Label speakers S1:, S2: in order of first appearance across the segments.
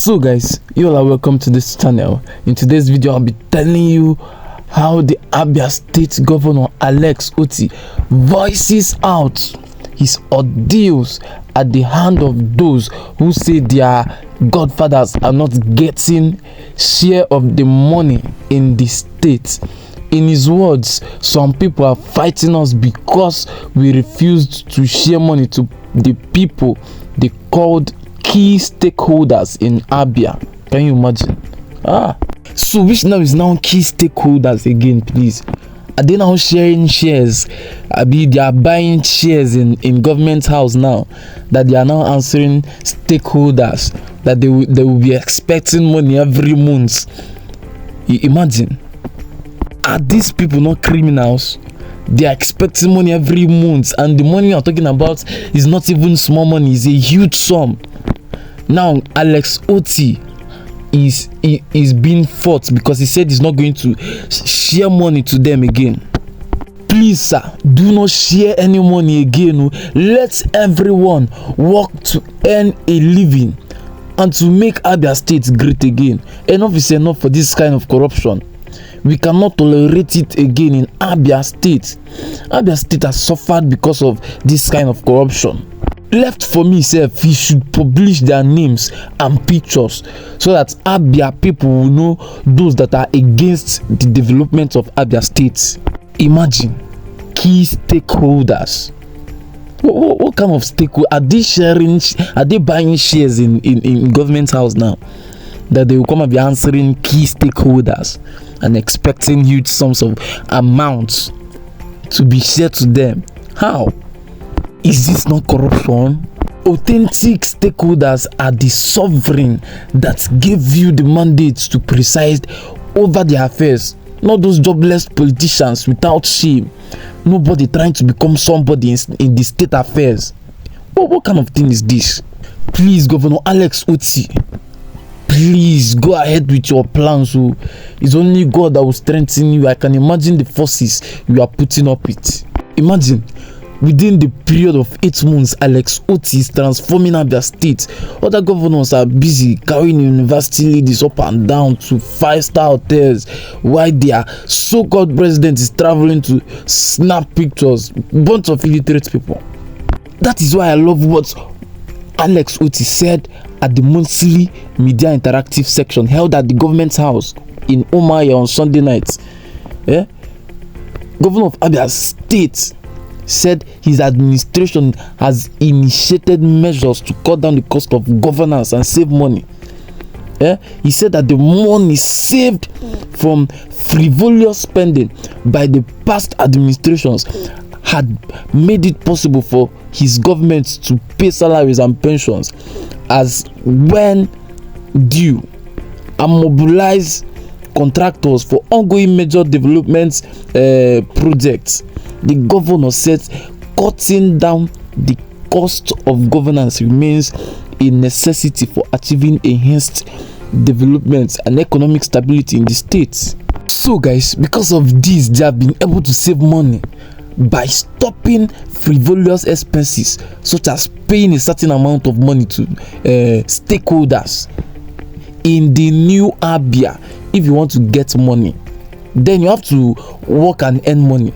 S1: So guys, you all are welcome to this channel. In today's video, I'll be telling you how the Abia State Governor Alex Otti voices out his ordeals at the hand of those who say their godfathers are not getting share of the money in the state. In his words, some people are fighting us because we refused to share money to the people they called key stakeholders in Abia. Can you imagine? So which now is now key stakeholders again, please? Are they now sharing shares? They are buying shares in government house now, that they are now answering stakeholders, that they will be expecting money every month. You imagine? Are these people not criminals? They are expecting money every month, and the money you are talking about is not even small money, it's a huge sum. Now Alex Otti is being fought because he said he's not going to share money to them again. Please sir, do not share any money again. Let everyone work to earn a living and to make Abia State great again. Enough is enough for this kind of corruption. We cannot tolerate it again in Abia State. Abia State has suffered because of this kind of corruption. Left for me, sef, he should publish their names and pictures so that Abia people will know those that are against the development of Abia State. Imagine, key stakeholders. What kind of stakeholders? Are they sharing? Are they buying shares in government house now? That they will come and be answering key stakeholders and expecting huge sums of amounts to be shared to them. How? Is this not corruption? Authentic stakeholders are the sovereign that gave you the mandate to preside over their affairs, not those jobless politicians without shame. Nobody trying to become somebody in the state affairs. What kind of thing is this? Please, Governor Alex Otti, please go ahead with your plans. So it's only God that will strengthen you. I can imagine the forces you are putting up with. Imagine, within the period of 8 months, Alex Otti is transforming Abia State. Other governors are busy carrying university ladies up and down to 5-star hotels, while their so-called president is traveling to snap pictures. Bunch of illiterate people. That is why I love what Alex Otti said at the monthly media interactive section held at the government house in Omaya on Sunday night. Governor of Abia State said his administration has initiated measures to cut down the cost of governance and save money. He said that the money saved from frivolous spending by the past administrations had made it possible for his government to pay salaries and pensions as when due and mobilize contractors for ongoing major development projects. The governor said cutting down the cost of governance remains a necessity for achieving enhanced development and economic stability in the state. So guys, because of this, they have been able to save money by stopping frivolous expenses such as paying a certain amount of money to stakeholders. In the new Abia, if you want to get money, then you have to work and earn money.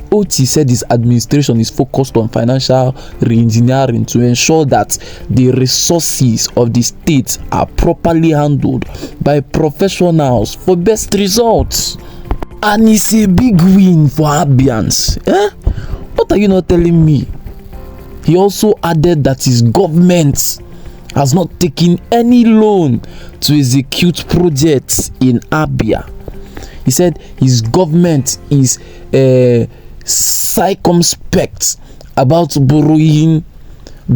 S1: Otti said his administration is focused on financial re-engineering to ensure that the resources of the state are properly handled by professionals for best results. And it's a big win for Abians. What are you not telling me? He also added that his government has not taken any loan to execute projects in Abia. He said his government is circumspect about borrowing,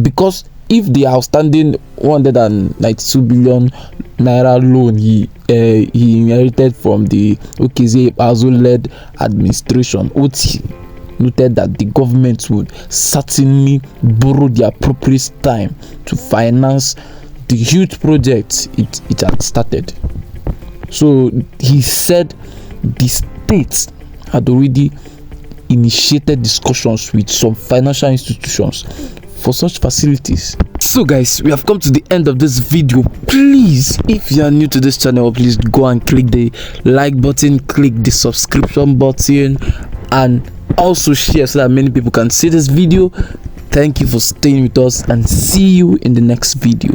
S1: because if the outstanding 192 billion naira loan he inherited from the Okezie-Azul-led administration, Otti noted that the government would certainly borrow the appropriate time to finance the huge projects it had started. So he said the state had already initiated discussions with some financial institutions for such facilities. So guys, we have come to the end of this video. Please, if you are new to this channel, please go and click the like button, click the subscription button, and also share so that many people can see this video. Thank you for staying with us, and see you in the next video.